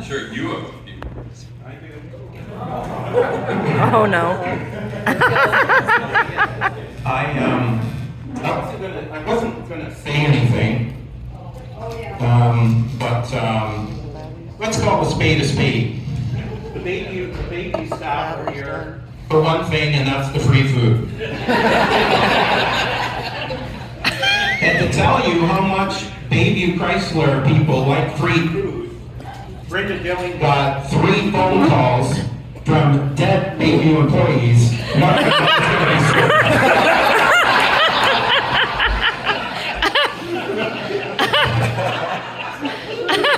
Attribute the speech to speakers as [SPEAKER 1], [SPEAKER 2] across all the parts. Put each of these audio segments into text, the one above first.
[SPEAKER 1] sure you have a few.
[SPEAKER 2] Oh no.
[SPEAKER 3] I wasn't gonna say anything, but let's call a spade. The baby staff are here for one thing, and that's the free food. And to tell you how much Bayview Chrysler people like free food, Brendan Dilling got 3 phone calls from dead Bayview employees.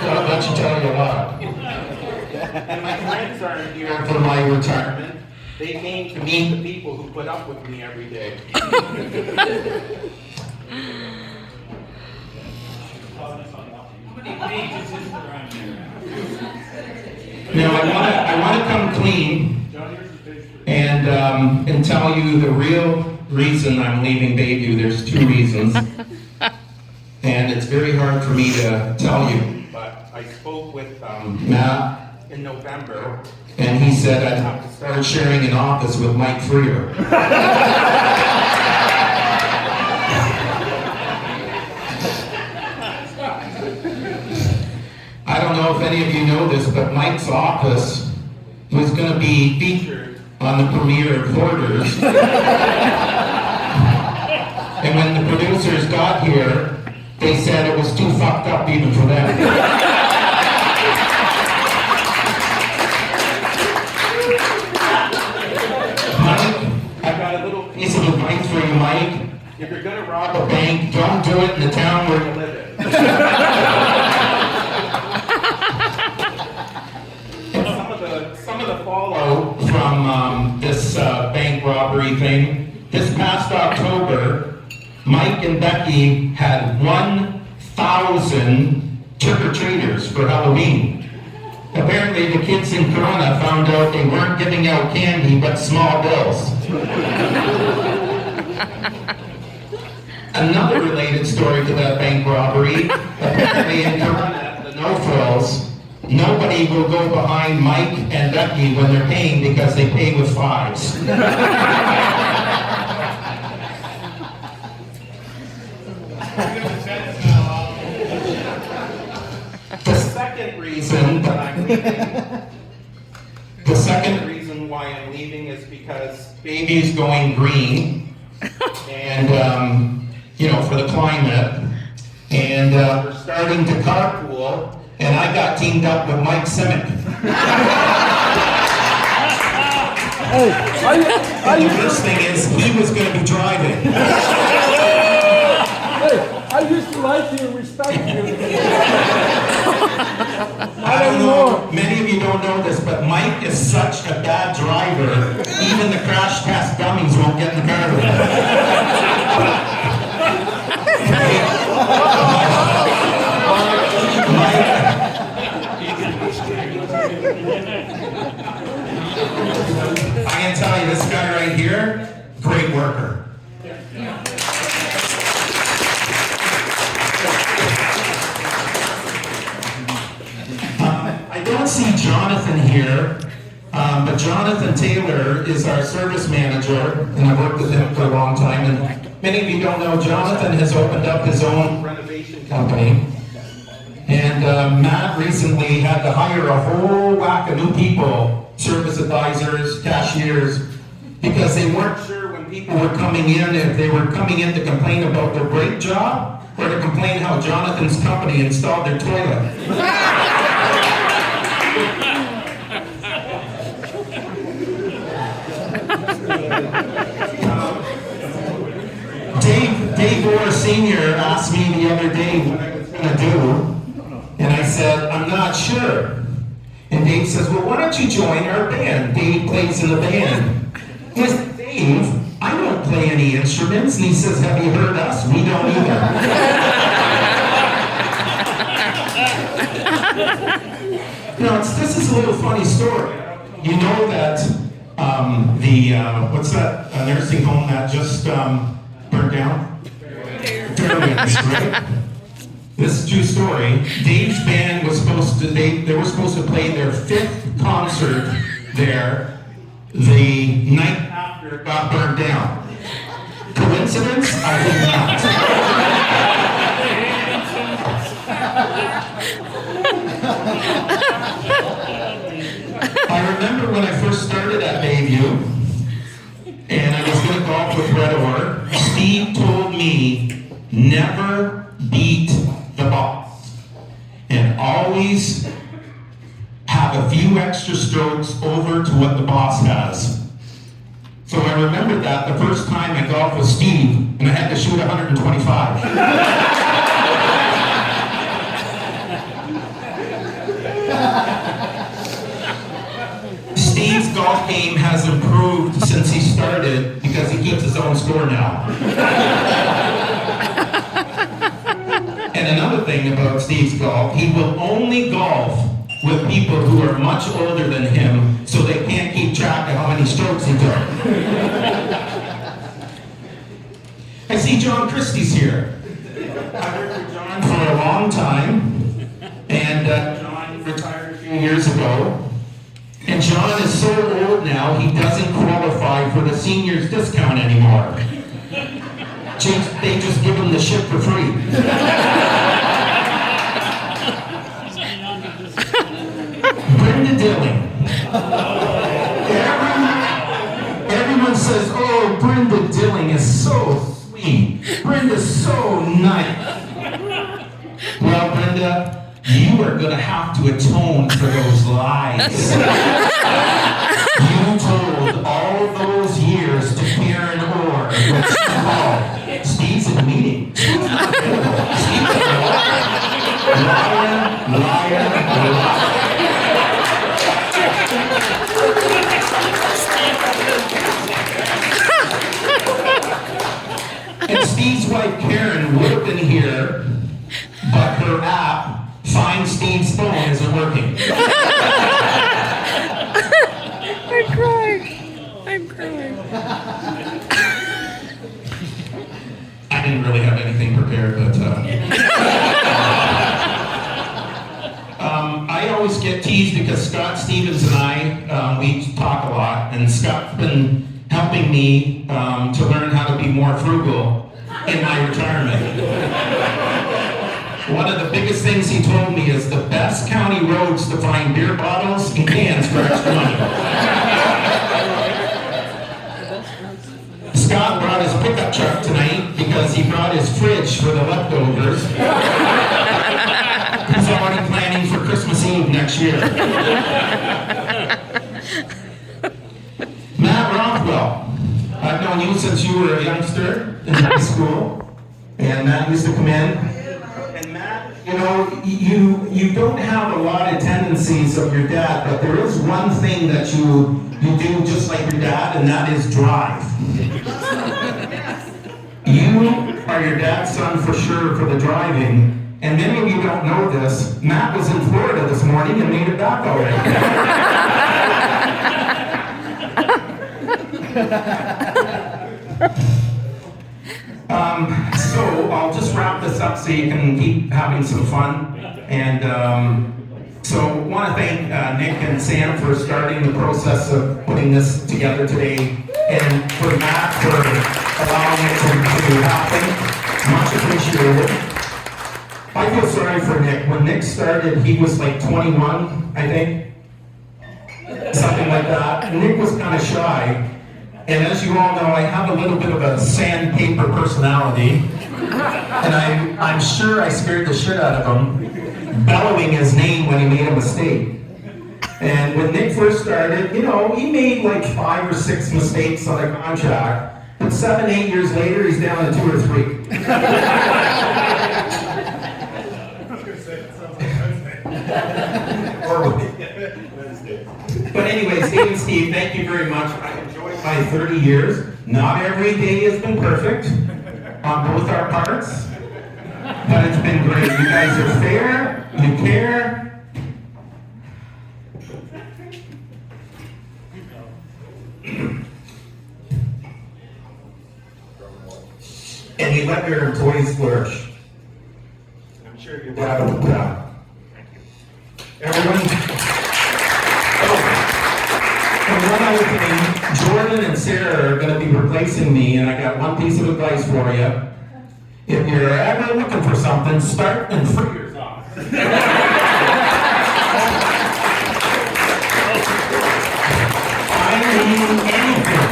[SPEAKER 3] That should tell you a lot. And my friends aren't here for my retirement. They came to meet the people who put up with me every day. Now I want to come clean and tell you the real reason I'm leaving Bayview. There's 2 reasons, and it's very hard for me to tell you. But I spoke with Matt in November, and he said I'd have to start sharing an office with Mike Freer. I don't know if any of you know this, but Mike's office was going to be featured on the premiere of Hoarders. And when the producers got here, they said it was too fucked up even for them. Mike, I've got a little piece of advice for you, Mike. If you're going to rob a bank, don't do it in the town where you live in. Some of the fallout from this bank robbery thing, this past October, Mike and Becky had 1,000 trick-or-treaters for Halloween. Apparently the kids in Corona found out they weren't giving out candy but small bills. Another related story to that bank robbery, apparently in Corona at the No Frills, nobody will go behind Mike and Becky when they're paying because they pay with 5s. The second reason why I'm leaving is because Bayview's going green, and for the climate, and we're starting to carpool. And I got teamed up with Mike Simic. The worst thing is, he was going to be driving.
[SPEAKER 4] Hey, I used to like you and respect you.
[SPEAKER 3] I don't know, many of you don't know this, but Mike is such a bad driver, even the crash test dummies won't get in the car with him. I can tell you, this guy right here, great worker. I don't see Jonathan here, but Jonathan Taylor is our service manager, and I've worked with him for a long time. And many of you don't know, Jonathan has opened up his own renovation company. And Matt recently had to hire a whole whack of new people, service advisors, cashiers, because they weren't sure when people were coming in, if they were coming in to complain about their brake job, or to complain how Jonathan's company installed their toilet. Dave Orr Sr. asked me the other day what I was going to do, and I said, I'm not sure. And Dave says, well, why don't you join our band? Dave plays in the band. I said, Dave, I don't play any instruments. And he says, have you heard us? We don't either. This is a little funny story. You know that what's that nursing home that just burned down? Fairwinds, right? This is a true story. Dave's band was they were supposed to play their 5th concert there the night after it got burned down. Coincidence? I think not. I remember when I first started at Bayview, and I was going to golf with Red Orr, Steve told me, never beat the boss, and always have a few extra strokes over to what the boss has. So I remembered that the first time I golfed with Steve, and I had to shoot 125. Steve's golf game has improved since he started because he keeps his own score now. And another thing about Steve's golf, he will only golf with people who are much older than him so they can't keep track of how many strokes he took. I see John Christie's here. I worked with John for a long time, and John retired a few years ago. And John is so old now, he doesn't qualify for the seniors discount anymore. They just give him the ship for free. Brenda Dilling. Everyone says, oh, Brenda Dilling is so sweet. Brenda's so nice. Well, Brenda, you are going to have to atone for those lies. You told all those years to Karen Orr what she called. Steve's in the meeting. Steve's not available. Steve's in the liar, liar. And Steve's wife Karen would have been here, but her app Find Steve's phone isn't working.
[SPEAKER 1] I'm crying. I'm crying.
[SPEAKER 3] I didn't really have anything prepared, but I always get teased because Scott Stevens and I, we talk a lot, and Scott's been helping me to learn how to be more frugal in my retirement. One of the biggest things he told me is the best county roads to find beer bottles and cans for extra money. Scott brought his pickup truck tonight because he brought his fridge for the leftovers. He's already planning for Christmas Eve next year. Matt Rothwell. I've known you since you were a youngster in high school, and Matt used to come in. You know, you don't have a lot of tendencies of your dad, but there is one thing that you do just like your dad, and that is drive. You are your dad's son for sure for the driving, and many of you don't know this. Matt was in Florida this morning and made it back already. So I'll just wrap this up so you can keep having some fun. And so I want to thank Nick and Sam for starting the process of putting this together today, and for Matt for allowing it to happen. Much appreciated. I feel sorry for Nick. When Nick started, he was like 21, I think. Something like that. And Nick was kind of shy. And as you all know, I have a little bit of a sandpaper personality, and I'm sure I scared the shit out of him, bellowing his name when he made a mistake. And when Nick first started, you know, he made like 5 or 6 mistakes on a contract, but 7, 8 years later, he's down to 2 or 3. But anyways, Dave and Steve, thank you very much. I enjoyed my 30 years. Not every day has been perfect on both our parts, but it's been great. You guys are fair, you care. And you let your employees flourish. I'm sure everyone. And one other thing, Jordan and Sarah are going to be replacing me, and I got one piece of advice for you. If you're ever looking for something, start and free yourself. I mean anything.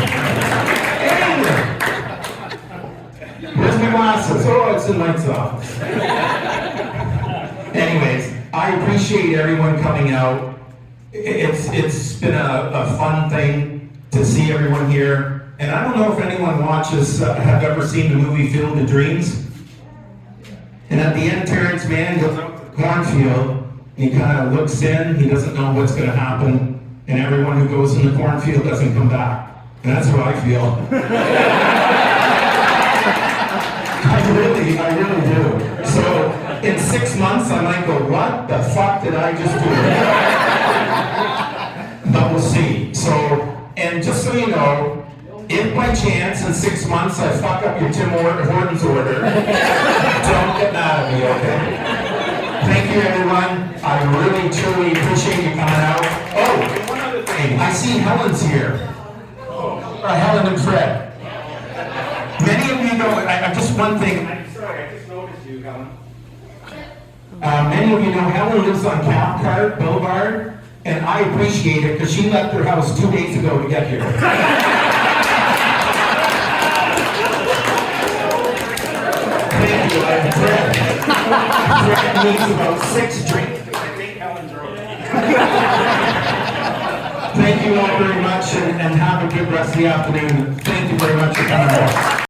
[SPEAKER 3] Where's my glasses? Oh, it's in Mike's office. Anyways, I appreciate everyone coming out. It's been a fun thing to see everyone here. And I don't know if anyone watches, have ever seen the movie Field of Dreams. And at the end, Terrence Mann goes out to the cornfield, and he kind of looks in, he doesn't know what's going to happen, and everyone who goes in the cornfield doesn't come back. And that's how I feel. I really do. So, in 6 months, I might go, what the fuck did I just do? But we'll see. So, and just so you know, if by chance in 6 months I fuck up your Tim Hortons order, don't get mad at me, okay? Thank you, everyone. I really, truly appreciate you coming out. Oh, and one other thing. I see Helen's here. Helen and Fred. Many of you know, just one thing. I'm sorry, I just noticed you, Helen. Many of you know Helen lives on Cathcart Boulevard, and I appreciate it because she left her house 2 days ago to get here. Thank you, Fred. Fred needs about 6 drinks. I think Helen's early. Thank you all very much, and have a good rest of the afternoon. Thank you very much for coming out.